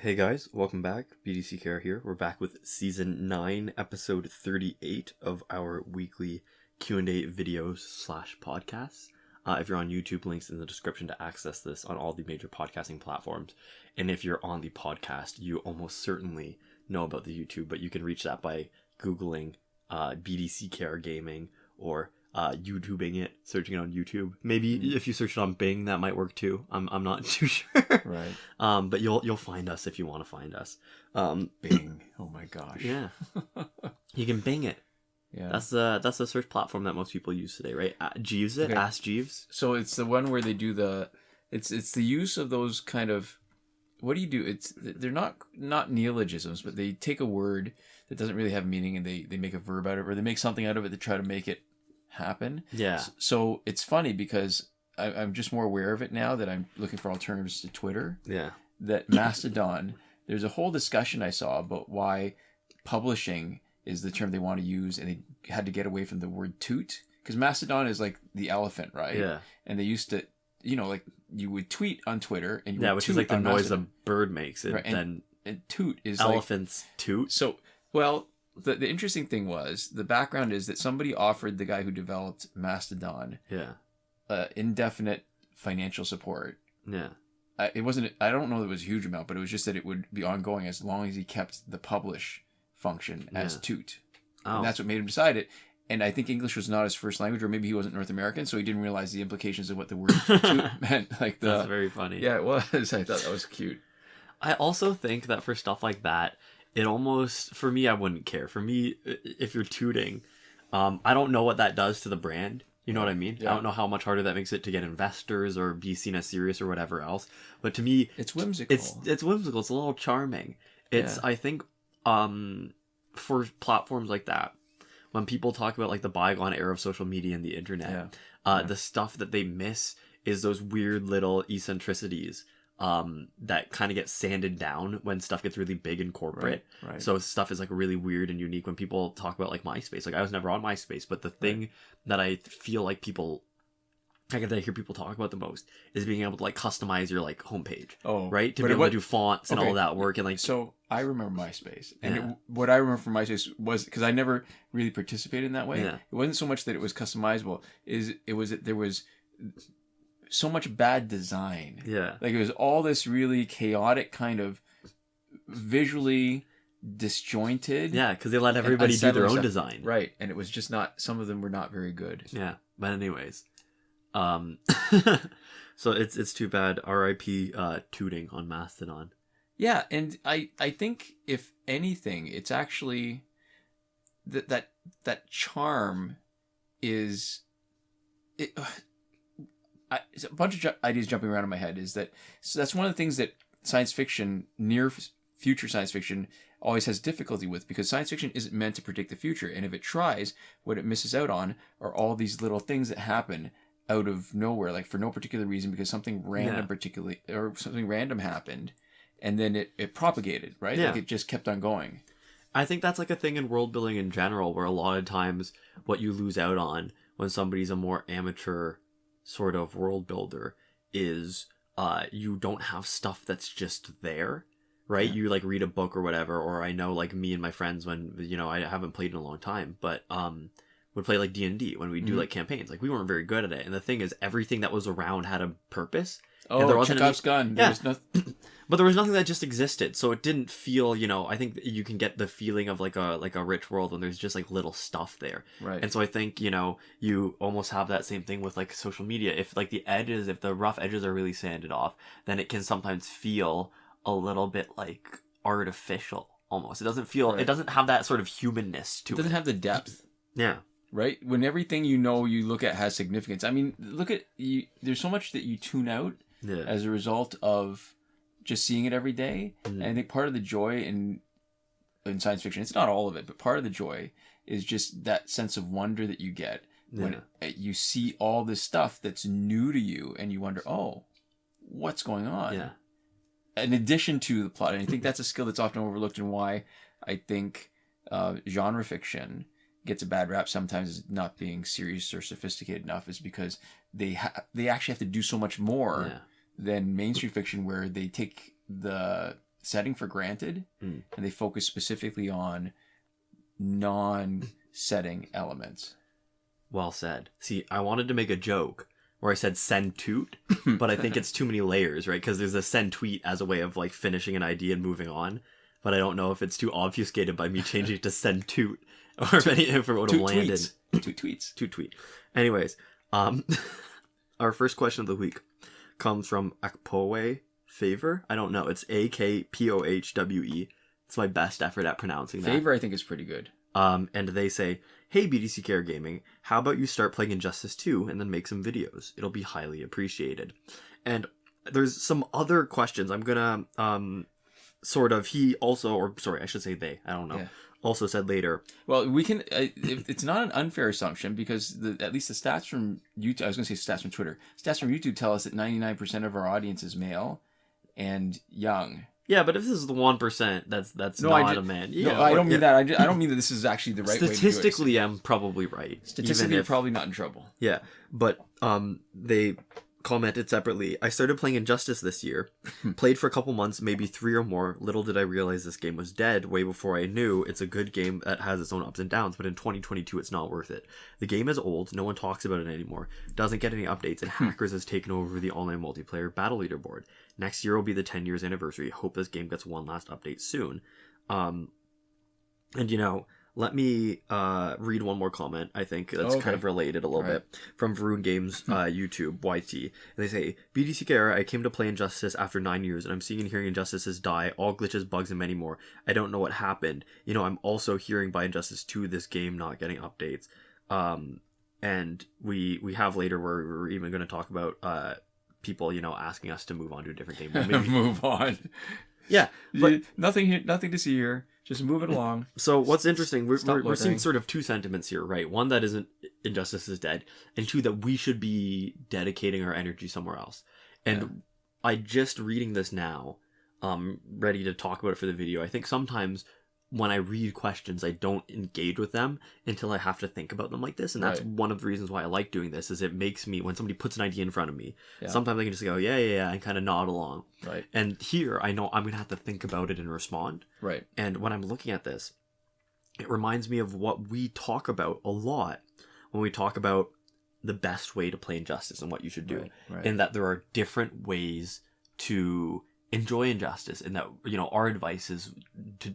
Hey guys, welcome back. BDCKR here. We're back with Season 9, Episode 38 of our weekly Q&A videos / podcasts. If you're on YouTube, links in the description to access this on all the major podcasting platforms. And if you're on the podcast, you almost certainly know about the YouTube, but you can reach that by Googling BDCKR Gaming or YouTubing it, searching it on YouTube. Maybe if you search it on Bing, that might work too. I'm not too sure. Right. But you'll find us if you want to find us. Bing. Oh my gosh. Yeah. You can Bing it. Yeah. That's the search platform that most people use today, right? Jeeves it. Okay. Ask Jeeves. So it's the one where they do it's the use of those kind of, what do you do? They're not neologisms, but they take a word that doesn't really have meaning and they make a verb out of it, or they make something out of it to try to make it happen. Yeah. So it's funny because I'm just more aware of it now that I'm looking for alternatives to Twitter. Yeah. That Mastodon, there's a whole discussion I saw about why publishing is the term they want to use, and they had to get away from the word toot, because Mastodon is like the elephant, right? Yeah. And they used to, like you would tweet on Twitter, and you would which toot is like the on noise Mastodon. a bird makes. Right, and toot is elephants like, toot. So, well, the interesting thing was, the background is that somebody offered the guy who developed Mastodon indefinite financial support. Yeah. It wasn't, I don't know that it was a huge amount, but it was just that it would be ongoing as long as he kept the publish function as toot. Oh. And that's what made him decide it. And I think English was not his first language, or maybe he wasn't North American, so he didn't realize the implications of what the word toot meant. That's very funny. Yeah, it was. I thought that was cute. I also think that for stuff like that, it almost, for me, I wouldn't care. For me, if you're tooting, I don't know what that does to the brand. You know what I mean? Yeah. I don't know how much harder that makes it to get investors or be seen as serious or whatever else. But to me, it's whimsical. It's whimsical. It's a little charming. It's I think for platforms like that, when people talk about like the bygone era of social media and the internet, the stuff that they miss is those weird little eccentricities that kind of get sanded down when stuff gets really big and corporate. Right. So stuff is like really weird and unique when people talk about like MySpace. Like I was never on MySpace, but the thing that I feel like that I hear people talk about the most is being able to like customize your like homepage. Oh, right. To be able to do fonts and all that work and like. So I remember MySpace, and what I remember from MySpace was, because I never really participated in that way. Yeah. It wasn't so much that it was customizable; there was so much bad design. Yeah. Like it was all this really chaotic kind of visually disjointed. Yeah, because they let everybody do their own design. Right, and it was just not. Some of them were not very good. Yeah, but anyways. So it's too bad. R.I.P. Tooting on Mastodon. Yeah, and I think if anything, it's actually that charm is it. It's a bunch of ideas jumping around in my head. So that's one of the things that science fiction, near future science fiction, always has difficulty with, because science fiction isn't meant to predict the future, and if it tries, what it misses out on are all these little things that happen out of nowhere, like for no particular reason, because something random happened, and then it propagated, right? Yeah. Like it just kept on going. I think that's like a thing in world building in general, where a lot of times what you lose out on when somebody's a more amateur sort of world builder is you don't have stuff that's just there, right? You like read a book or whatever, or I know like me and my friends, when I haven't played in a long time, but would play like D&D when we do like campaigns. Like we weren't very good at it, and the thing is, everything that was around had a purpose. Oh, Chekhov's gun. There was nothing. But there was nothing that just existed, so it didn't feel, I think you can get the feeling of like a rich world when there's just like little stuff there. Right. And so I think, you almost have that same thing with like social media. If like if the rough edges are really sanded off, then it can sometimes feel a little bit like artificial almost. It doesn't feel, it doesn't have that sort of humanness to it. It doesn't have the depth. Yeah. Right? When everything you look at has significance. I mean, look at you. There's so much that you tune out as a result of just seeing it every day. And I think part of the joy in science fiction, it's not all of it, but part of the joy is just that sense of wonder that you get when you see all this stuff that's new to you, and you wonder, oh, what's going on? Yeah. In addition to the plot. And I think that's a skill that's often overlooked, and why I think genre fiction gets a bad rap sometimes as not being serious or sophisticated enough, is because they actually have to do so much more than mainstream fiction, where they take the setting for granted, Mm. and they focus specifically on non-setting elements. Well said. See, I wanted to make a joke where I said send toot, but I think it's too many layers, right? Because there's a send tweet as a way of like finishing an idea and moving on. But I don't know if it's too obfuscated by me changing it to send toot, or if it would have landed. Two tweets. Toot tweet. Anyways, our first question of the week comes from Akpoe Favour. I don't know. It's Akpohwe. It's my best effort at pronouncing that. Favour, I think, is pretty good. And they say, hey, BDCKR Gaming, how about you start playing Injustice 2 and then make some videos? It'll be highly appreciated. And there's some other questions. I'm gonna, he also, or sorry, I should say they, I don't know, also said later. Well, we can, it's not an unfair assumption because at least the stats from YouTube, I was going to say stats from Twitter, stats from YouTube tell us that 99% of our audience is male and young. Yeah, but if this is the 1%, that's no, not a man. Yeah, no, I don't mean that. I don't mean that this is actually the right way to do it. Statistically, I'm probably right. Statistically, you're probably not in trouble. Yeah, but they commented separately. I started playing Injustice this year. Played for a couple months, maybe 3 or more. Little did I realize this game was dead way before I knew. It's a good game that has its own ups and downs, but in 2022, it's not worth it. The game is old. No one talks about it anymore. Doesn't get any updates, and Hackers has taken over the online multiplayer battle leaderboard. Next year will be the 10 years anniversary. Hope this game gets one last update soon. And let me read one more comment. I think that's kind of related a little bit from Varun Games YouTube YT. And they say, BDCKR, I came to play Injustice after 9 years, and I'm seeing and hearing Injustices die, all glitches, bugs, and many more. I don't know what happened. I'm also hearing by Injustice 2 this game not getting updates. And we have later where we're even going to talk about people asking us to move on to a different game. Maybe move on. Yeah, but nothing here, nothing to see here. Just move it along. So what's interesting, we're seeing sort of two sentiments here, right? One that isn't Injustice is dead, and two that we should be dedicating our energy somewhere else. And I just reading this now, ready to talk about it for the video. I think sometimes when I read questions, I don't engage with them until I have to think about them like this. And that's one of the reasons why I like doing this, is it makes me, when somebody puts an idea in front of me, sometimes I can just go, yeah, and kind of nod along. Right. And here, I know I'm going to have to think about it and respond. Right. And when I'm looking at this, it reminds me of what we talk about a lot when we talk about the best way to play Injustice and what you should do. Right. And that there are different ways to enjoy Injustice, and that our advice is to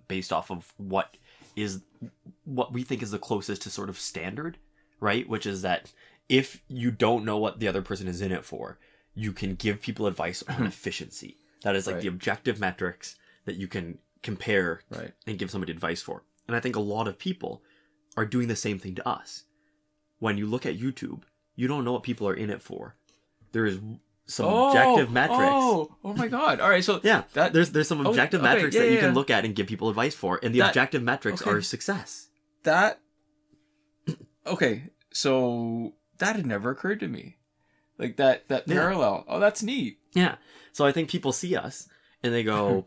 based off of what we think is the closest to sort of standard, right? Which is that if you don't know what the other person is in it for, you can give people advice on efficiency. That is like the objective metrics that you can compare and give somebody advice for. And I think a lot of people are doing the same thing to us. When you look at YouTube, you don't know what people are in it for. There is some objective metrics. Oh my God! All right, so there's some objective metrics that you can look at and give people advice for, and the objective metrics are success. So that had never occurred to me, like that parallel. Oh, that's neat. Yeah. So I think people see us and they go,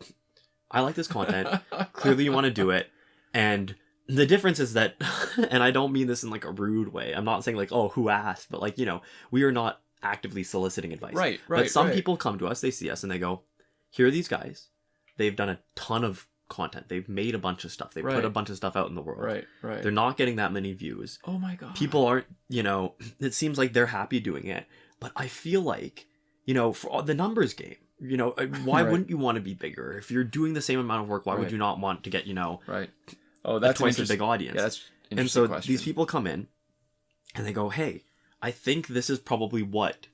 "I like this content. Clearly, you want to do it." And the difference is that, and I don't mean this in like a rude way. I'm not saying like, "Oh, who asked?" But like, we are not actively soliciting advice. Right. But some people come to us, they see us, and they go, here are these guys. They've done a ton of content. They've made a bunch of stuff. They've put a bunch of stuff out in the world. Right. They're not getting that many views. Oh my God. People aren't, it seems like they're happy doing it. But I feel like, for the numbers game, why wouldn't you want to be bigger? If you're doing the same amount of work, why would you not want to get, Right. Oh, that's twice as big audience? Yeah, that's an and so question. These people come in and they go, hey, I think this is probably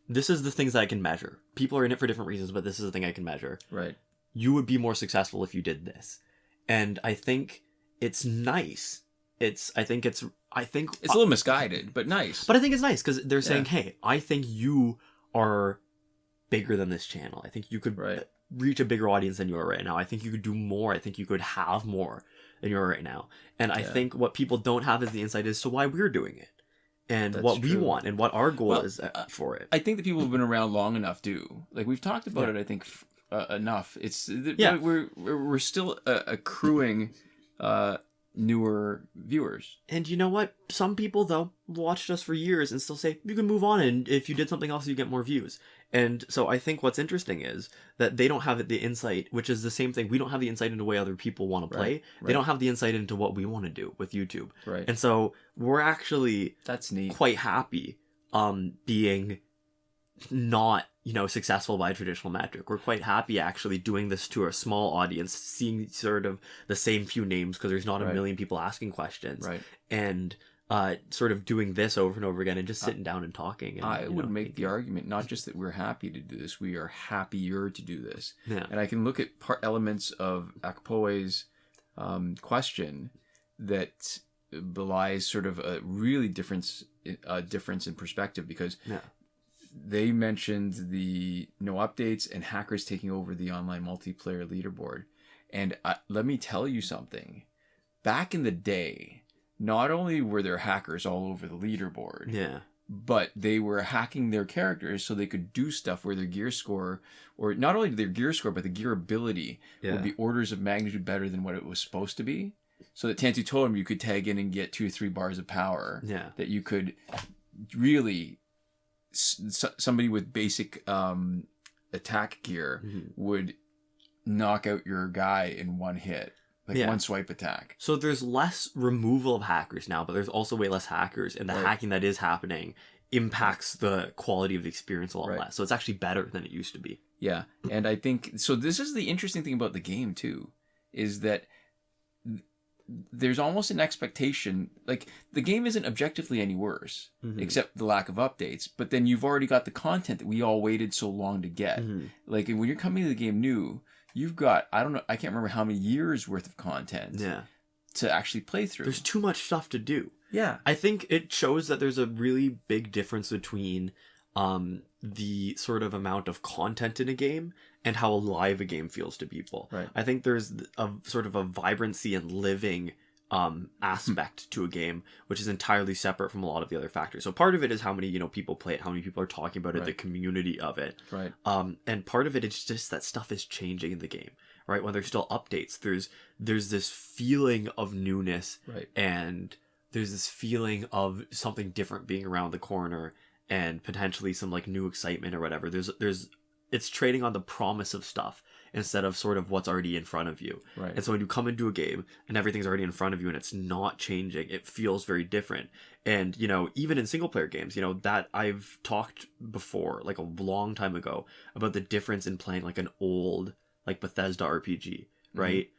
this is the things that I can measure. People are in it for different reasons, but this is the thing I can measure. Right. You would be more successful if you did this. And I think it's nice. I think it's a little misguided, but nice. But I think it's nice because they're saying, hey, I think you are bigger than this channel. I think you could reach a bigger audience than you are right now. I think you could do more. I think you could have more than you are right now. And I think what people don't have is the insight as to why we're doing it. And what we want and what our goal is for it. I think the people who've been around long enough do. Like, we've talked about it, I think, enough. We're still accruing newer viewers. And you know what? Some people, though, watched us for years and still say, you can move on, and if you did something else, you get more views. And so I think what's interesting is that they don't have the insight, which is the same thing. We don't have the insight into the way other people want to play. They don't have the insight into what we want to do with YouTube. Right. And so we're actually that's neat. Quite happy being not, successful by a traditional metric. We're quite happy actually doing this to a small audience, seeing sort of the same few names because there's not a million people asking questions. Right. And sort of doing this over and over again and just sitting down and talking. And, I would make the argument, not just that we're happy to do this, we are happier to do this. Yeah. And I can look at elements of Akpoe's question that belies sort of a really difference in perspective, because they mentioned the no updates and hackers taking over the online multiplayer leaderboard. And let me tell you something. Back in the day, not only were there hackers all over the leaderboard, but they were hacking their characters so they could do stuff where their gear score, or not only their gear score, but the gear ability would be orders of magnitude better than what it was supposed to be. So that Tantu Totem, you could tag in and get 2 or 3 bars of power. Yeah. That you could really, somebody with basic attack gear would knock out your guy in one hit. One swipe attack. So there's less removal of hackers now, but there's also way less hackers, and the hacking that is happening impacts the quality of the experience a lot less. So it's actually better than it used to be. Yeah, and I think, so this is the interesting thing about the game too, is that there's almost an expectation, like the game isn't objectively any worse, except the lack of updates, but then you've already got the content that we all waited so long to get. Like when you're coming to the game new, you've got, I can't remember how many years worth of content to actually play through. There's too much stuff to do. Yeah. I think it shows that there's a really big difference between the sort of amount of content in a game and how alive a game feels to people. Right. I think there's a sort of a vibrancy and living aspect to a game, which is entirely separate from a lot of the other factors. So part of it is how many people play it, how many people are talking about it, the community of it. Right. And part of it is just that stuff is changing in the game. Right. When there's still updates, there's this feeling of newness, and there's this feeling of something different being around the corner, and potentially some like new excitement or whatever. It's trading on the promise of stuff instead of sort of what's already in front of you. Right. And so when you come into a game and everything's already in front of you and it's not changing, it feels very different. And, even in single player games, that I've talked before, like a long time ago, about the difference in playing like an old, like Bethesda RPG, right?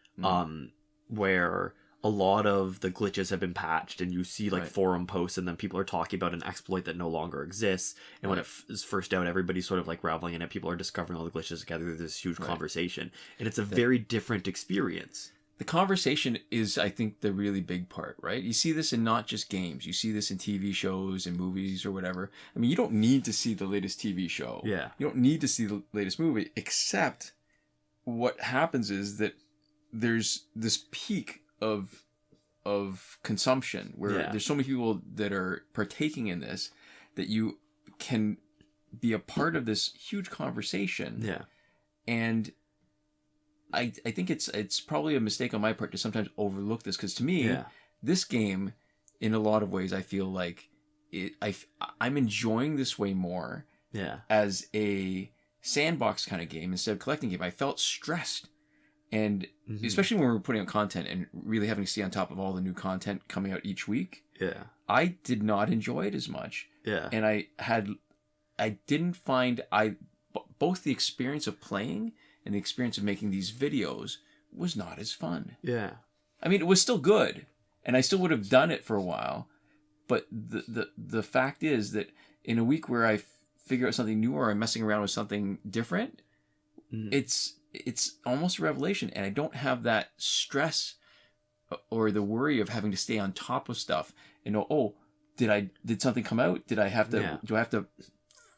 Where a lot of the glitches have been patched, and you see like forum posts, and then people are talking about an exploit that no longer exists. And when it is first out, everybody's sort of like reveling in it. People are discovering all the glitches together. There's this huge conversation, and it's a very different experience. The conversation is, I think, the really big part, right? You see this in not just games. You see this in TV shows and movies or whatever. I mean, you don't need to see the latest TV show. Yeah. You don't need to see the latest movie, except what happens is that there's this peak of consumption where there's so many people that are partaking in this that you can be a part of this huge conversation. Yeah. And I think it's probably a mistake on my part to sometimes overlook this, because to me, this game, in a lot of ways, I feel like I'm enjoying this way more as a sandbox kind of game instead of collecting game. I felt stressed. And especially when we were putting out content and really having to stay on top of all the new content coming out each week, I did not enjoy it as much. Yeah. And I didn't find both the experience of playing and the experience of making these videos was not as fun. Yeah. I mean, it was still good, and I still would have done it for a while. But the fact is that in a week where I figure out something new or I'm messing around with something different, it's almost a revelation, and I don't have that stress or the worry of having to stay on top of stuff and know, did something come out? Do I have to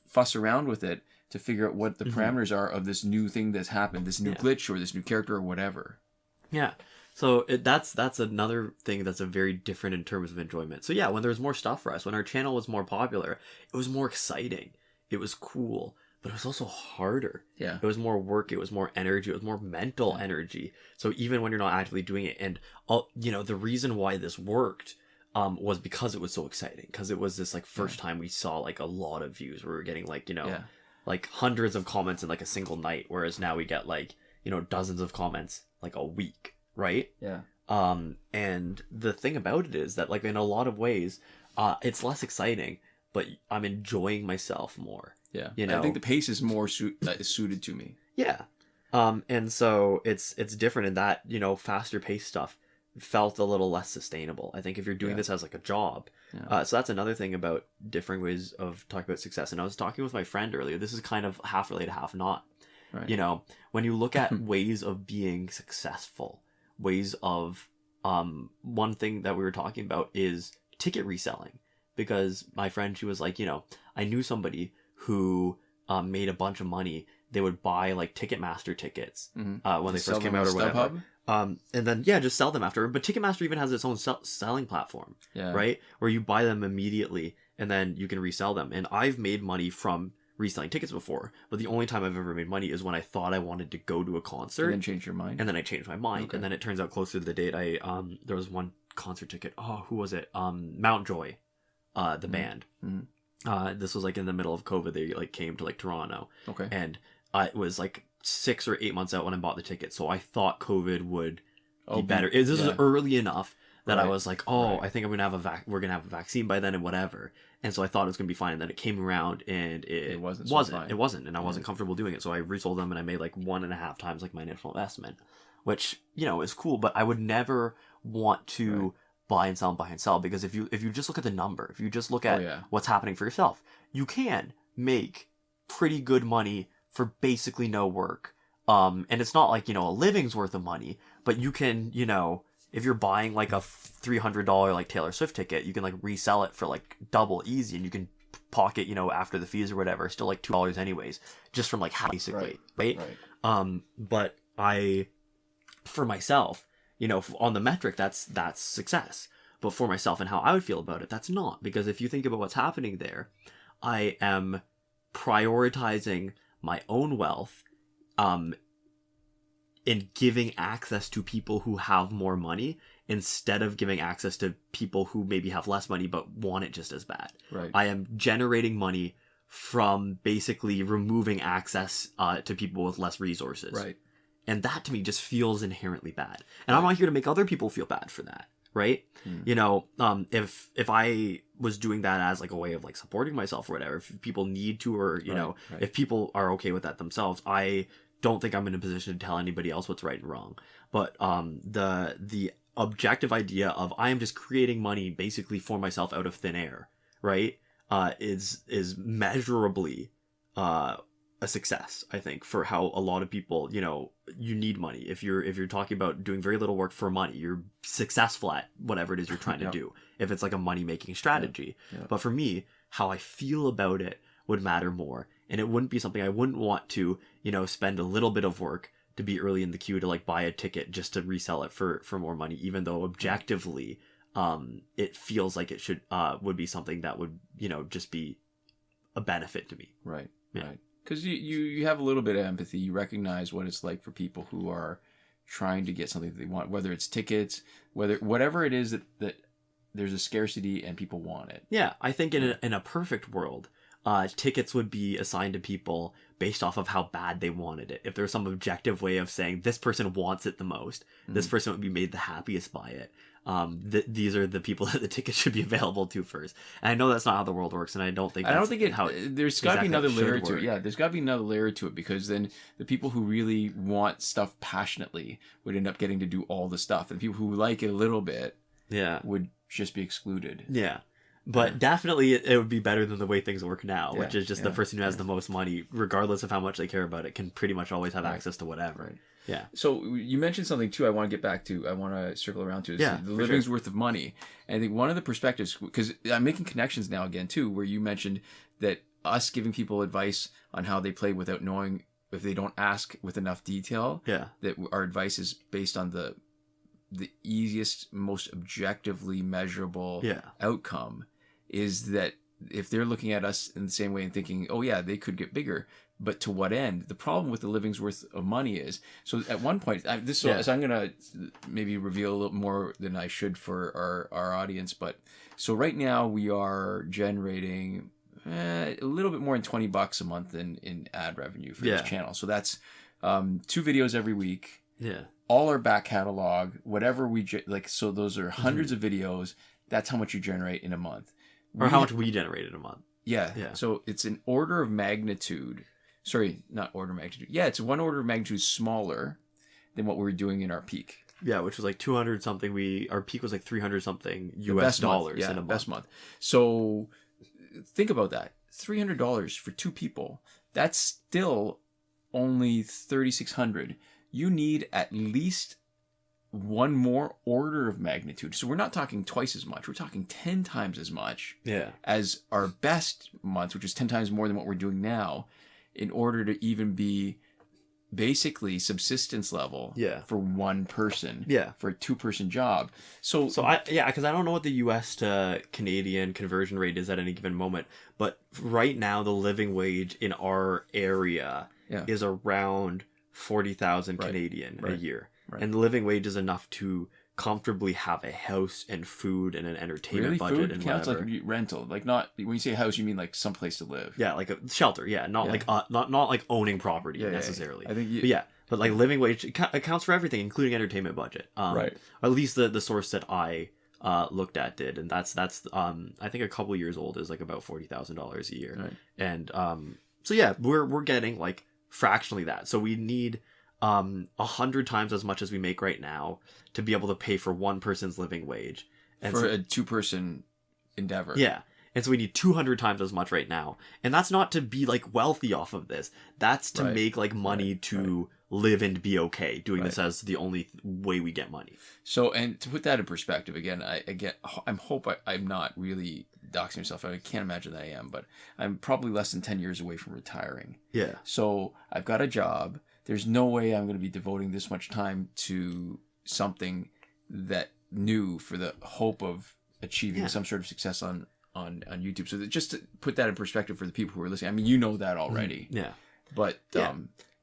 fuss around with it to figure out what the parameters are of this new thing that's happened, this new glitch or this new character or whatever? Yeah. So that's another thing that's a very different in terms of enjoyment. So yeah, when there was more stuff for us, when our channel was more popular, it was more exciting. It was cool. But it was also harder. Yeah. It was more work. It was more energy. It was more mental energy. So even when you're not actively doing it, and the reason why this worked was because it was so exciting. Because it was this like first time we saw like a lot of views. We were getting like like hundreds of comments in like a single night, whereas now we get like, you know, dozens of comments like a week, right? Yeah. And the thing about it is that like in a lot of ways, it's less exciting, but I'm enjoying myself more. Yeah. You know, I think the pace is more suited to me. Yeah. And so it's different in that, you know, faster paced stuff felt a little less sustainable. I think if you're doing this as like a job. Yeah. So that's another thing about different ways of talking about success. And I was talking with my friend earlier. This is kind of half related, half not. Right. You know, when you look at ways of being successful, ways of one thing that we were talking about is ticket reselling. Because my friend, she was like, you know, I knew somebody who made a bunch of money. They would buy like Ticketmaster tickets when they first came out or whatever. And then just sell them after. But Ticketmaster even has its own selling platform, right? Where you buy them immediately and then you can resell them. And I've made money from reselling tickets before, but the only time I've ever made money is when I thought I wanted to go to a concert. And then change your mind. And then I changed my mind. Okay. And then it turns out closer to the date, there was one concert ticket. Oh, who was it? Mount Joy, the band. Mm-hmm. This was like in the middle of COVID. They like came to like Toronto. Okay. And it was like 6 or 8 months out when I bought the ticket. So I thought COVID would be better. This was early enough that I was like, I think I'm going to have we're going to have a vaccine by then and whatever. And so I thought it was going to be fine. And then it came around and it wasn't. It wasn't. And I wasn't comfortable doing it. So I resold them and I made like 1.5 times like my initial investment, which, you know, is cool. But I would never want to buy and sell, because if you just look at the number, if you just look at what's happening for yourself, you can make pretty good money for basically no work. And it's not like, you know, a living's worth of money, but you can, you know, if you're buying like a $300 like Taylor Swift ticket, you can like resell it for like double easy, and you can pocket, you know, after the fees or whatever, still like $2 anyways, just from like basically, right? But for myself, you know, on the metric, that's success. But for myself and how I would feel about it, that's not. Because if you think about what's happening there, I am prioritizing my own wealth in giving access to people who have more money instead of giving access to people who maybe have less money but want it just as bad. Right. I am generating money from basically removing access to people with less resources. Right. And that to me just feels inherently bad. And I'm not here to make other people feel bad for that. Right. You know, if I was doing that as like a way of like supporting myself or whatever, if people need to, or, you know, if people are okay with that themselves, I don't think I'm in a position to tell anybody else what's right and wrong. But the objective idea of I am just creating money basically for myself out of thin air, right, is measurably a success, I think, for how a lot of people, you know, you need money. If you're talking about doing very little work for money, you're successful at whatever it is you're trying to do, if it's like a money making strategy. But for me, how I feel about it would matter more, and it wouldn't be something I wouldn't want to, you know, spend a little bit of work to be early in the queue to like buy a ticket just to resell it for more money, even though objectively it feels like it should would be something that would, you know, just be a benefit to me. Right. Because you have a little bit of empathy. You recognize what it's like for people who are trying to get something that they want, whether it's tickets, whatever it is that there's a scarcity and people want it. Yeah, I think in a perfect world, tickets would be assigned to people based off of how bad they wanted it. If there's some objective way of saying this person wants it the most, this person would be made the happiest by it. These are the people that the ticket should be available to first. And I know that's not how the world works, and I don't think there's got to be another layer to it. Yeah, there's got to be another layer to it, because then the people who really want stuff passionately would end up getting to do all the stuff, and people who like it a little bit would just be excluded. Yeah. But definitely it would be better than the way things work now, which is just the person who has the most money, regardless of how much they care about it, can pretty much always have access to whatever. Right. Yeah. So you mentioned something too I want to get back to, I want to circle around to, is the living's worth of money. And I think one of the perspectives, because I'm making connections now again too, where you mentioned that us giving people advice on how they play without knowing, if they don't ask with enough detail, that our advice is based on the easiest, most objectively measurable outcome, is that if they're looking at us in the same way and thinking, oh yeah, they could get bigger, but to what end? The problem with the living's worth of money is, so at one point, so I'm going to maybe reveal a little more than I should for our audience, but so right now we are generating a little bit more than $20 a month in ad revenue for Yeah. this channel. So that's 2 videos every week. Yeah. All our back catalog, whatever so those are hundreds of videos. That's how much you generate in a month. Or how much we generated a month. Yeah. Yeah. So it's an order of magnitude. Sorry, not order of magnitude. Yeah, it's one order of magnitude smaller than what we were doing in our peak. Yeah, which was like 200 something. Our peak was like 300 something The US best month. dollars Yeah, in a month. best month. So think about that. $300 for 2 people. That's still only $3,600. You need at least one more order of magnitude. So we're not talking twice as much. We're talking 10 times as much Yeah. as our best months, which is 10 times more than what we're doing now, in order to even be basically subsistence level Yeah. for one person. Yeah. For a 2-person job. So because I don't know what the US to Canadian conversion rate is at any given moment, but right now the living wage in our area is around 40,000 Canadian a year. Right. And the living wage is enough to comfortably have a house and food and an entertainment budget food and counts whatever. like rental. Like, not when you say house, you mean like someplace to live. Yeah, like a shelter. Yeah, not like not like owning property necessarily. I think but like living wage it counts for everything, including entertainment budget. Right. At least the source that I looked at did, and that's I think a couple years old, is like about $40,000 a year. Right. And so yeah, we're getting like fractionally that. So we need 100 times as much as we make right now to be able to pay for one person's living wage. And for a 2-person endeavor. Yeah. And so we need 200 times as much right now. And that's not to be like wealthy off of this. That's to make like money to live and be okay doing this as the only way we get money. So, and to put that in perspective, again, I'm not really doxing myself. I can't imagine that I am, but I'm probably less than 10 years away from retiring. Yeah. So I've got a job. There's no way I'm going to be devoting this much time to something that new for the hope of achieving some sort of success on YouTube. So that, just to put that in perspective for the people who are listening, I mean, you know that already. Yeah. But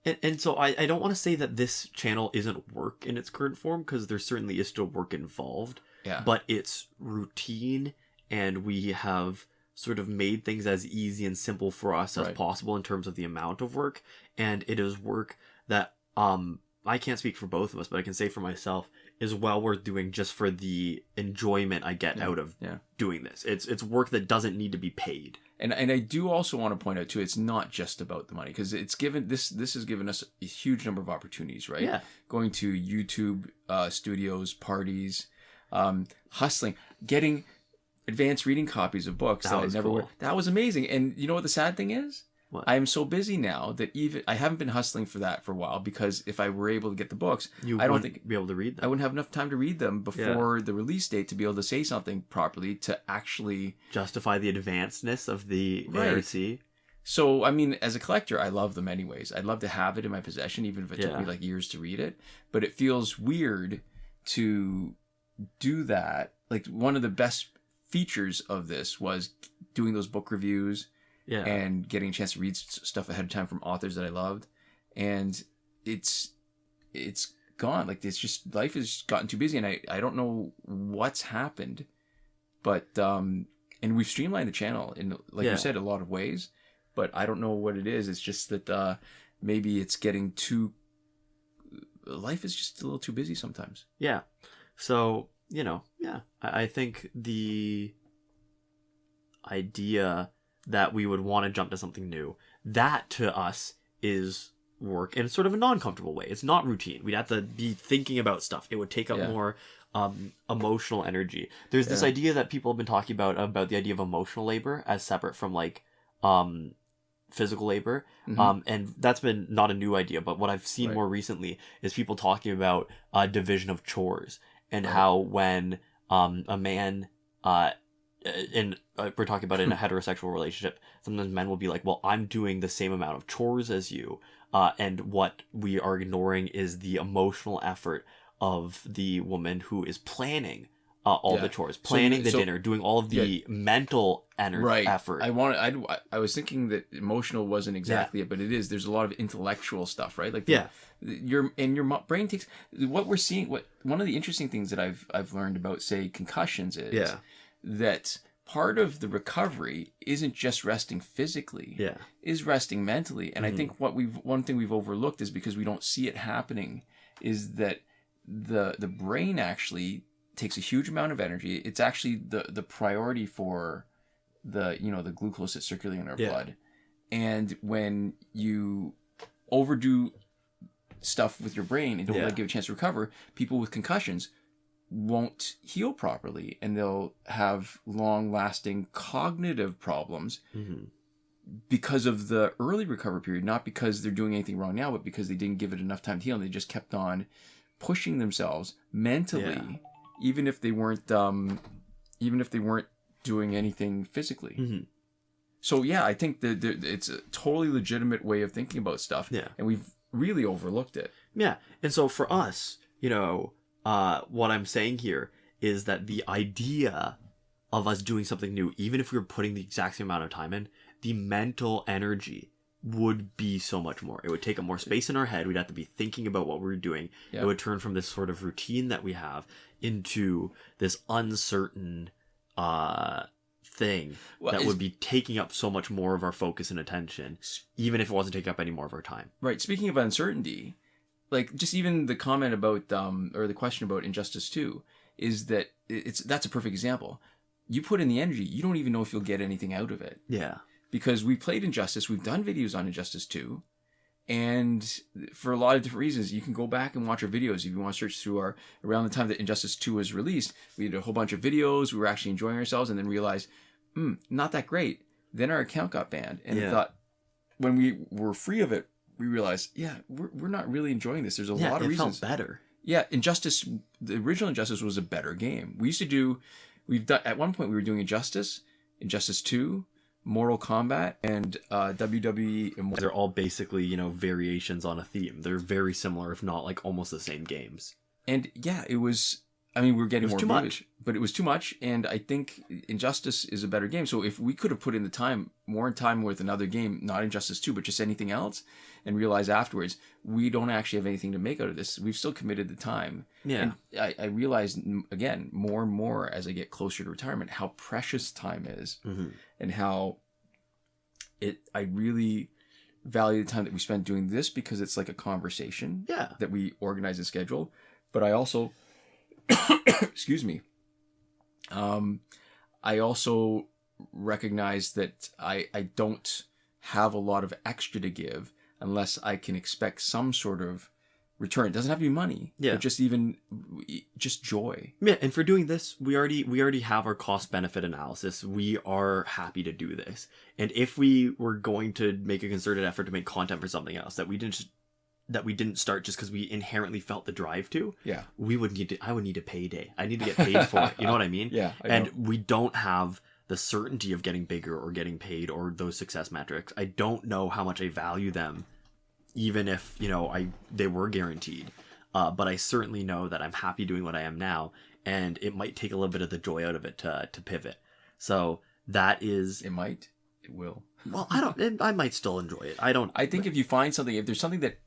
And so I don't want to say that this channel isn't work in its current form, because there certainly is still work involved. Yeah. But it's routine, and we have sort of made things as easy and simple for us as possible in terms of the amount of work. And it is work that I can't speak for both of us, but I can say for myself, is well worth doing just for the enjoyment I get out of doing this. It's work that doesn't need to be paid. And I do also want to point out too, it's not just about the money, because it's given this has given us a huge number of opportunities, right? Yeah. Going to YouTube studios, parties, hustling, getting advanced reading copies of books that I never cool. would. That was amazing. And you know what the sad thing is? What? I am so busy now that even I haven't been hustling for that for a while, because if I were able to get the books, I don't think be able to read them. I wouldn't have enough time to read them before the release date to be able to say something properly to actually justify the advancedness of the ARC. So, I mean, as a collector, I love them anyways. I'd love to have it in my possession, even if it took me like years to read it. But it feels weird to do that. Like, one of the best features of this was doing those book reviews and getting a chance to read stuff ahead of time from authors that I loved. And it's gone. Like, it's just, life has gotten too busy, and I don't know what's happened. But, and we've streamlined the channel in, like you said, a lot of ways. But I don't know what it is. It's just that maybe it's getting too... Life is just a little too busy sometimes. Yeah. So, I think the idea that we would want to jump to something new, that to us is work in sort of a non-comfortable way. It's not routine. We'd have to be thinking about stuff. It would take up more emotional energy. There's this idea that people have been talking about the idea of emotional labor as separate from like physical labor. And that's been not a new idea, but what I've seen more recently is people talking about division of chores, and how when a man we're talking about in a heterosexual relationship, sometimes men will be like, well, I'm doing the same amount of chores as you, and what we are ignoring is the emotional effort of the woman who is planning all the chores, planning the dinner, doing all of the mental effort. I was thinking that emotional wasn't exactly it, but it is. There's a lot of intellectual stuff, right? Like your brain takes what we're seeing. What one of the interesting things that I've learned about, say, concussions is that part of the recovery isn't just resting physically. Yeah. Is resting mentally. And I think one thing we've overlooked is because we don't see it happening is that the brain actually takes a huge amount of energy. It's actually the priority for the glucose that's circulating in our blood. And when you overdo stuff with your brain and don't let it give a chance to recover, people with concussions won't heal properly, and they'll have long-lasting cognitive problems because of the early recovery period, not because they're doing anything wrong now, but because they didn't give it enough time to heal, and they just kept on pushing themselves mentally, even if they weren't doing anything physically. So yeah, I think that it's a totally legitimate way of thinking about stuff, and we've really overlooked it. Yeah, and so for us, what I'm saying here is that the idea of us doing something new, even if we were putting the exact same amount of time in, the mental energy would be so much more. It would take up more space in our head. We'd have to be thinking about what we were doing. It would turn from this sort of routine that we have into this uncertain thing that would be taking up so much more of our focus and attention, even if it wasn't taking up any more of our time. Right. Speaking of uncertainty, like just even the comment about or the question about Injustice 2 is that that's a perfect example. You put in the energy, you don't even know if you'll get anything out of it. Yeah. Because we played Injustice, we've done videos on Injustice 2, and for a lot of different reasons, you can go back and watch our videos if you want to search through around the time that Injustice 2 was released. We did a whole bunch of videos, we were actually enjoying ourselves, and then realized, not that great. Then our account got banned, and I thought, when we were free of it, we realized, we're not really enjoying this. There's a lot of reasons. It felt better. Yeah, the original Injustice was a better game. At one point we were doing Injustice 2, Mortal Kombat, and WWE Immortal. They're all basically, variations on a theme. They're very similar, if not like almost the same games. And it was, we were getting more views, but it was too much. And I think Injustice is a better game. So if we could have put in more time with another game, not Injustice 2, but just anything else, and realize afterwards, we don't actually have anything to make out of this. We've still committed the time. Yeah. And I realize, again, more and more as I get closer to retirement, how precious time is, and how I really value the time that we spend doing this, because it's like a conversation that we organize and schedule. But I also, excuse me, I also recognize that I don't have a lot of extra to give unless I can expect some sort of return. It doesn't have to be money, but just joy. Yeah, and for doing this, we already have our cost benefit analysis. We are happy to do this. And if we were going to make a concerted effort to make content for something else that we didn't start just because we inherently felt the drive to, I would need a payday. I need to get paid for it. You know what I mean? Yeah. We don't have the certainty of getting bigger or getting paid or those success metrics. I don't know how much I value them, even if, they were guaranteed. But I certainly know that I'm happy doing what I am now, and it might take a little bit of the joy out of it to pivot. So that is... It might. It will. Well, I might still enjoy it. I think if you find something, if there's something that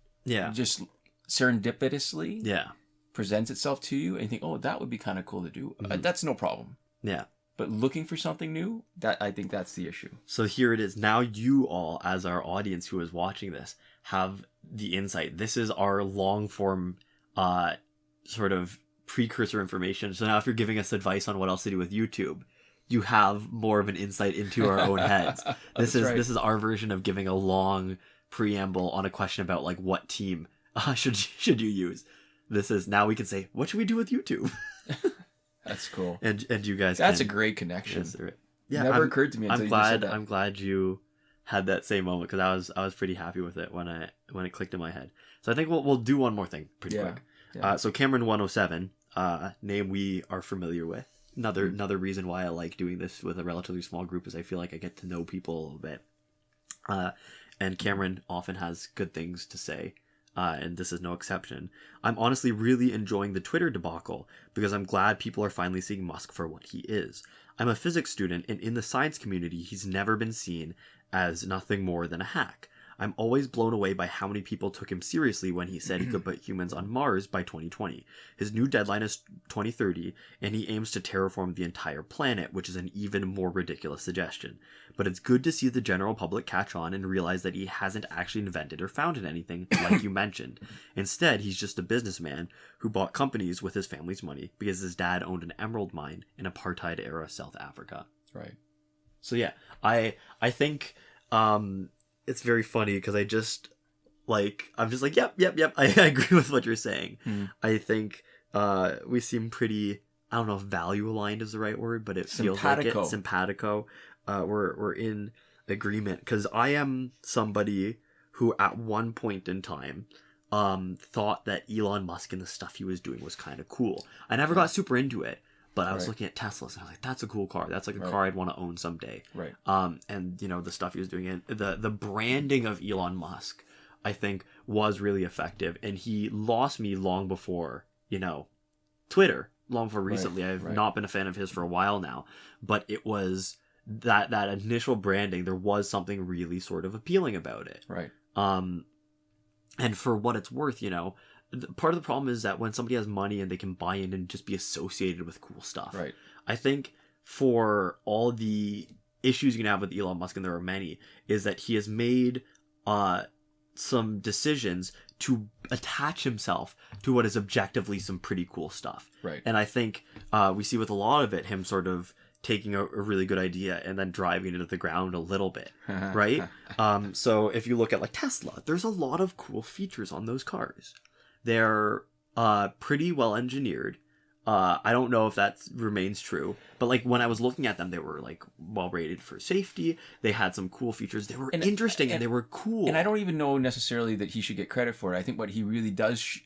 just serendipitously presents itself to you, and you think, oh, that would be kind of cool to do, that's no problem. Yeah. But looking for something new, I think that's the issue. So here it is. Now you all, as our audience who is watching this, have the insight. This is our long form sort of precursor information. So now if you're giving us advice on what else to do with YouTube, you have more of an insight into our own heads. This is our version of giving a long preamble on a question about like what team should you use. This is, now we can say, what should we do with YouTube? That's cool. And you guys, that's a great connection. Yeah, never occurred to me until you just said that. I'm glad you had that same moment, because I was pretty happy with it when it clicked in my head. So I think we'll do one more thing pretty quick. Yeah. So Cameron 107, name we are familiar with. Another reason why I like doing this with a relatively small group is I feel like I get to know people a little bit. And Cameron often has good things to say. And this is no exception. I'm honestly really enjoying the Twitter debacle because I'm glad people are finally seeing Musk for what he is. I'm a physics student, and in the science community, he's never been seen as nothing more than a hack. I'm always blown away by how many people took him seriously when he said he could put humans on Mars by 2020. His new deadline is 2030, and he aims to terraform the entire planet, which is an even more ridiculous suggestion. But it's good to see the general public catch on and realize that he hasn't actually invented or founded anything, like you mentioned. Instead, he's just a businessman who bought companies with his family's money because his dad owned an emerald mine in apartheid-era South Africa. Right. So yeah, I think it's very funny because I'm just like, yep, I agree with what you're saying. I think we seem pretty, I don't know if value aligned is the right word, but it feels like it. Simpatico. We're in agreement because I am somebody who at one point in time thought that Elon Musk and the stuff he was doing was kind of cool. I never got super into it, but I was looking at Teslas and I was like, that's a cool car. That's like a car I'd want to own someday. Right. And you know, the stuff he was doing, and the branding of Elon Musk, I think, was really effective. And he lost me long before, you know, Twitter, long before recently. I've not been a fan of his for a while now, but it was that initial branding, there was something really sort of appealing about it. Right. And for what it's worth, you know, part of the problem is that when somebody has money and they can buy in and just be associated with cool stuff. Right. I think for all the issues you can have with Elon Musk, and there are many, is that he has made some decisions to attach himself to what is objectively some pretty cool stuff. Right. And I think we see with a lot of it, him sort of taking a really good idea and then driving it into the ground a little bit, right? So if you look at like Tesla, there's a lot of cool features on those cars. They're pretty well engineered. I don't know if that remains true, but like when I was looking at them, they were like well rated for safety. They had some cool features. They were interesting and they were cool. And I don't even know necessarily that he should get credit for it. I think what he really does,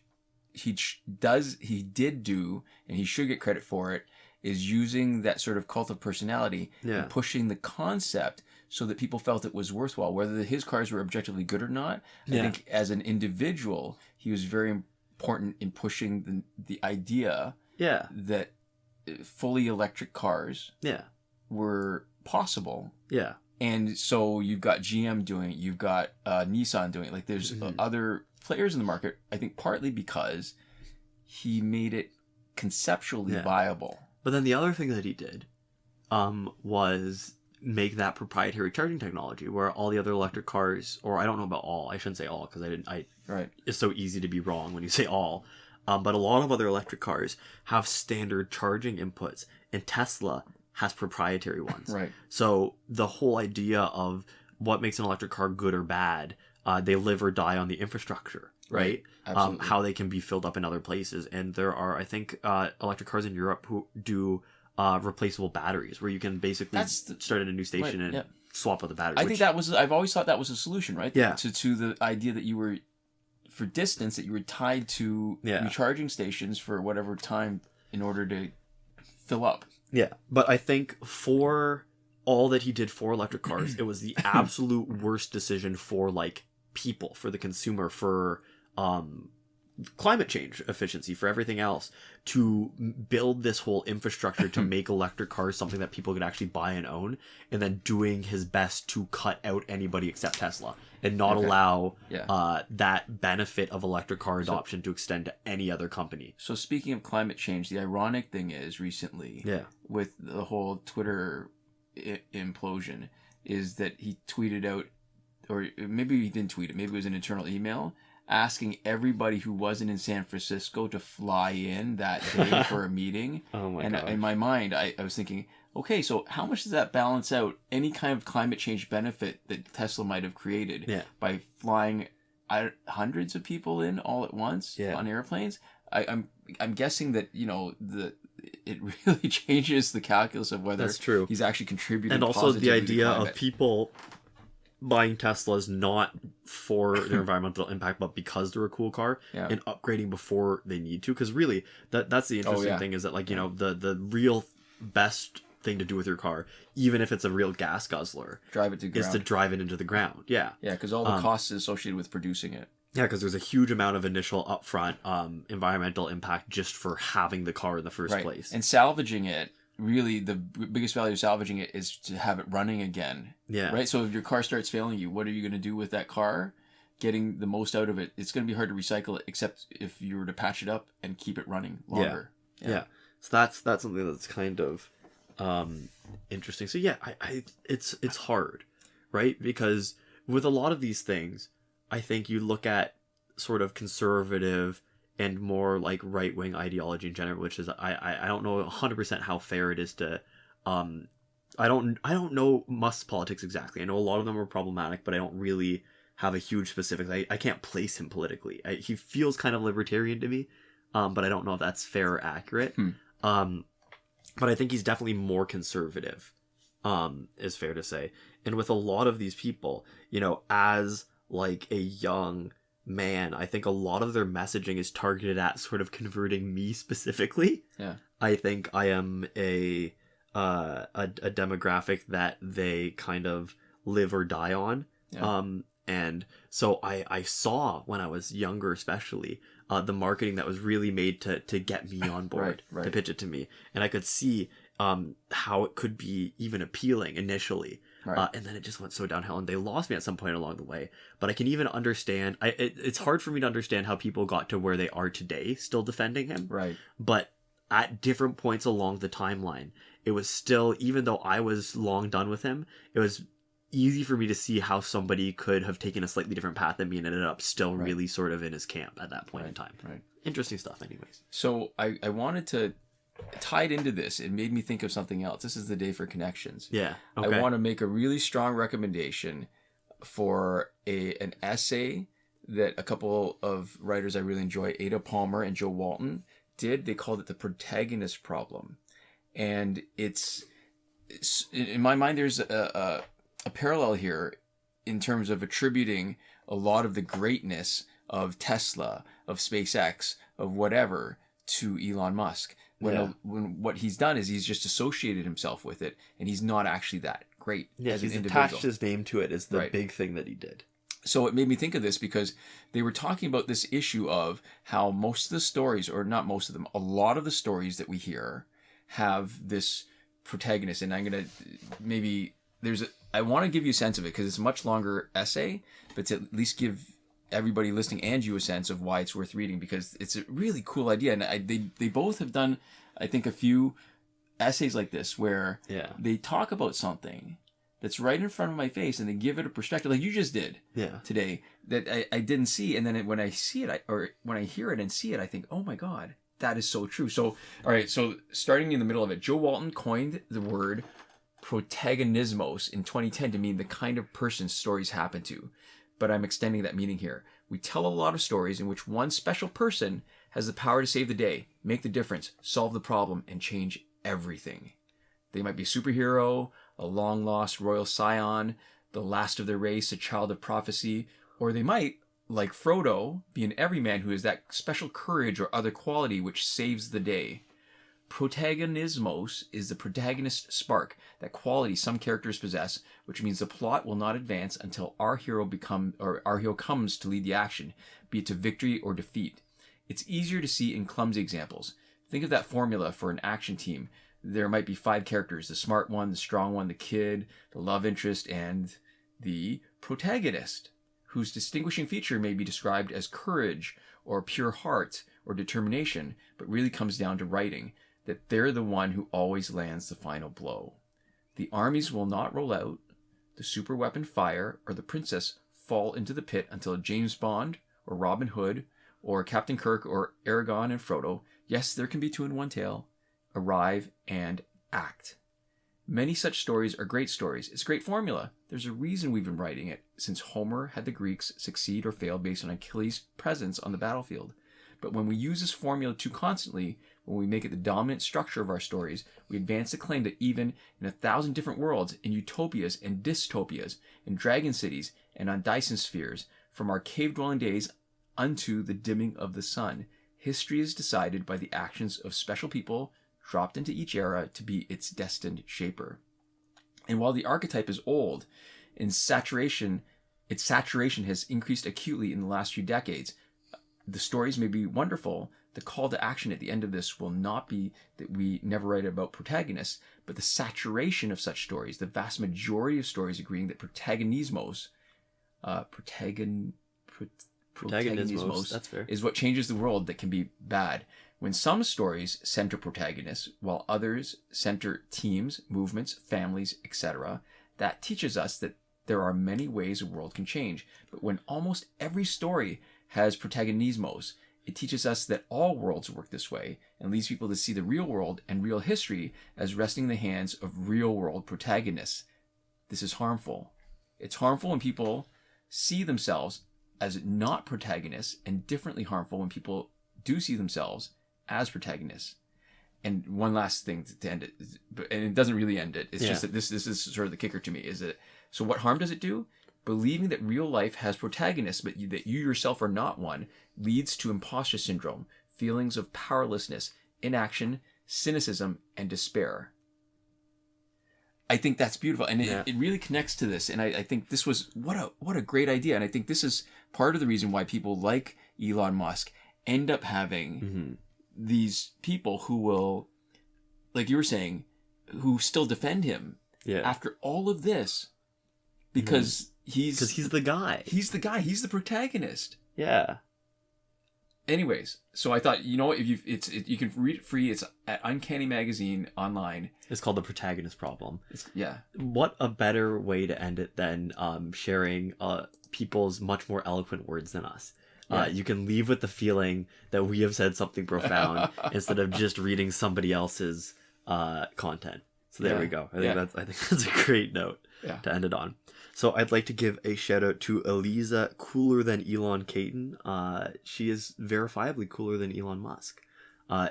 he did do, and he should get credit for it, is using that sort of cult of personality and pushing the concept so that people felt it was worthwhile. Whether his cars were objectively good or not, I think as an individual, he was very important in pushing the idea that fully electric cars were possible. Yeah. And so you've got GM doing it, you've got Nissan doing it. Like there's other players in the market, I think partly because he made it conceptually viable. But then the other thing that he did was make that proprietary charging technology where all the other electric cars, or I don't know about all, I shouldn't say all because it's so easy to be wrong when you say all. But a lot of other electric cars have standard charging inputs, and Tesla has proprietary ones. Right. So the whole idea of what makes an electric car good or bad, they live or die on the infrastructure, right? How they can be filled up in other places. And there are, I think, electric cars in Europe who do replaceable batteries, where you can basically start at a new station and swap out the batteries. I think that was, I've always thought that was a solution, right? Yeah. To the idea that you were, for distance, that you were tied to recharging stations for whatever time in order to fill up. Yeah. But I think for all that he did for electric cars, it was the absolute worst decision for like people, for the consumer, for climate change efficiency, for everything else, to build this whole infrastructure to make electric cars something that people could actually buy and own, and then doing his best to cut out anybody except Tesla and not allow that benefit of electric car adoption to extend to any other company. So speaking of climate change, the ironic thing is recently with the whole Twitter implosion is that he tweeted out, or maybe he didn't tweet it, maybe it was an internal email, asking everybody who wasn't in San Francisco to fly in that day for a meeting. Oh my gosh. In my mind, I was thinking, okay, so how much does that balance out any kind of climate change benefit that Tesla might have created by flying hundreds of people in all at once on airplanes? I'm guessing that, you know, it really changes the calculus of whether he's actually contributing. And also the idea of people buying Teslas not for their environmental impact, but because they're a cool car, and upgrading before they need to. Because really, that's the interesting thing, is that, like, you know, the real best thing to do with your car, even if it's a real gas guzzler, is to drive it into the ground. Yeah, because all the costs associated with producing it. Yeah, because there's a huge amount of initial upfront environmental impact just for having the car in the first place. And salvaging it really the biggest value of salvaging it is to have it running again. Yeah. Right? So if your car starts failing you, what are you going to do with that car? Getting the most out of it, it's going to be hard to recycle it, except if you were to patch it up and keep it running longer. Yeah. So that's something that's kind of interesting. So yeah, it's hard, right? Because with a lot of these things, I think you look at sort of conservative and more like right-wing ideology in general, which is I don't know 100% how fair it is to I don't know Musk's politics exactly. I know a lot of them are problematic, but I don't really have a huge specifics. I can't place him politically. He feels kind of libertarian to me, but I don't know if that's fair or accurate. But I think he's definitely more conservative, is fair to say. And with a lot of these people, you know, as like a young man, I think a lot of their messaging is targeted at sort of converting me specifically. Yeah. I think I am a demographic that they kind of live or die on. Yeah. And so I saw when I was younger, especially, the marketing that was really made to get me on board, right. to pitch it to me. And I could see how it could be even appealing initially. Right. And then it just went so downhill, and they lost me at some point along the way. But I can even understand, it's hard for me to understand how people got to where they are today, still defending him. Right. But at different points along the timeline, it was still, even though I was long done with him, it was easy for me to see how somebody could have taken a slightly different path than me and ended up still really sort of in his camp at that point in time. Right. Interesting stuff anyways. So I wanted to tie it into this. It made me think of something else. This is the day for connections. Yeah. Okay. I want to make a really strong recommendation for an essay that a couple of writers I really enjoy, Ada Palmer and Joe Walton, did. They called it The Protagonist Problem. And it's in my mind, there's a parallel here in terms of attributing a lot of the greatness of Tesla, of SpaceX, of whatever, to Elon Musk. When what he's done is he's just associated himself with it, and he's not actually that great as an individual. Attached his name to it is the big thing that he did. So it made me think of this because they were talking about this issue of how most of the stories, or not most of them, a lot of the stories that we hear have this protagonist. And I'm going to, I want to give you a sense of it because it's a much longer essay, but to at least give everybody listening and you a sense of why it's worth reading, because it's a really cool idea. And they both have done, I think, a few essays like this where they talk about something that's right in front of my face and they give it a perspective like you just did today that I didn't see. And then when I see it, when I hear it and see it, I think, oh my God, that is so true. So, all right. So starting in the middle of it, Joe Walton coined the word protagonismos in 2010 to mean the kind of person stories happen to. But I'm extending that meaning here. We tell a lot of stories in which one special person has the power to save the day, make the difference, solve the problem, and change everything. They might be a superhero, a long-lost royal scion, the last of their race, a child of prophecy, or they might, like Frodo, be an everyman who has that special courage or other quality which saves the day. Protagonismos is the protagonist spark, that quality some characters possess, which means the plot will not advance until our hero comes to lead the action, be it to victory or defeat. It's easier to see in clumsy examples. Think of that formula for an action team. There might be 5 characters: the smart one, the strong one, the kid, the love interest, and the protagonist, whose distinguishing feature may be described as courage or pure heart or determination, but really comes down to writing, that they're the one who always lands the final blow. The armies will not roll out, the superweapon fire, or the princess fall into the pit until James Bond or Robin Hood or Captain Kirk or Aragorn and Frodo, yes, there can be 2 in one tale, arrive and act. Many such stories are great stories. It's a great formula. There's a reason we've been writing it, since Homer had the Greeks succeed or fail based on Achilles' presence on the battlefield. But when we use this formula too constantly, when we make it the dominant structure of our stories, we advance the claim that even in 1,000 different worlds, in utopias and dystopias, in dragon cities and on Dyson spheres, from our cave-dwelling days unto the dimming of the sun, history is decided by the actions of special people dropped into each era to be its destined shaper. And while the archetype is old, its saturation has increased acutely in the last few decades. The stories may be wonderful, the call to action at the end of this will not be that we never write about protagonists, but the saturation of such stories, the vast majority of stories agreeing that protagonismos, that's fair. is what changes the world that can be bad. When some stories center protagonists, while others center teams, movements, families, etc., that teaches us that there are many ways a world can change. But when almost every story has protagonismos, it teaches us that all worlds work this way and leads people to see the real world and real history as resting in the hands of real world protagonists. This is harmful. It's harmful when people see themselves as not protagonists, and differently harmful when people do see themselves as protagonists. And one last thing to end it, and it doesn't really end it. It's just that this is sort of the kicker to me, is that, so what harm does it do? Believing that real life has protagonists, but that you yourself are not one, leads to imposter syndrome, feelings of powerlessness, inaction, cynicism, and despair. I think that's beautiful, and it really connects to this. And I think this was what a great idea. And I think this is part of the reason why people like Elon Musk end up having these people who will, like you were saying, who still defend him after all of this, because he's the guy. He's the guy. He's the protagonist. Yeah. Anyways, so I thought, you know what, you can read it free. It's at Uncanny Magazine online. It's called The Protagonist Problem. Yeah. What a better way to end it than sharing people's much more eloquent words than us. Yeah. You can leave with the feeling that we have said something profound instead of just reading somebody else's content. So there we go. I think that's a great note to end it on. So I'd like to give a shout out to Eliza Cooler Than Elon Caton. She is verifiably cooler than Elon Musk.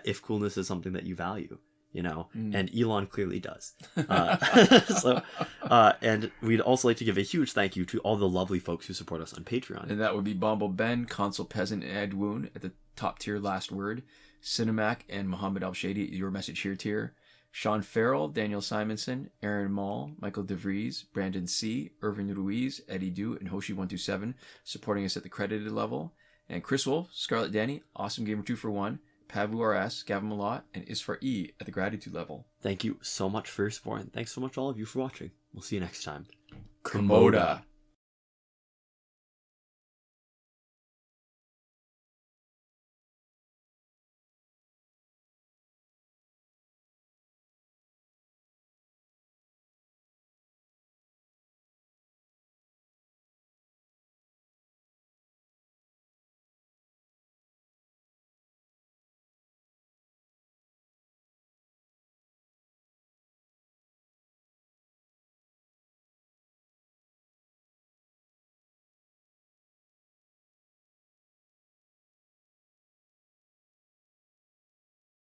If coolness is something that you value, you know, and Elon clearly does. And we'd also like to give a huge thank you to all the lovely folks who support us on Patreon. And that would be Bombo Ben, Consul Peasant, and Edwoon at the top tier last word. Sinemac and Mohammed Albshaiti at Your Message Here tier. Shawn Farrell, Daniel Simonson, Aaron Maule, Michael DeVries, Brandon C., Irvin Ruiz, Eddydoo, and Hoshi 127 supporting us at the credited level. And Chris Wolf, Scarlet Danny, Awesome Gamer 2 for 1, Pavu RS, Gavin Malott, and Isfar E at the gratitude level. Thank you so much for your support, and thanks so much all of you for watching. We'll see you next time. Komoda.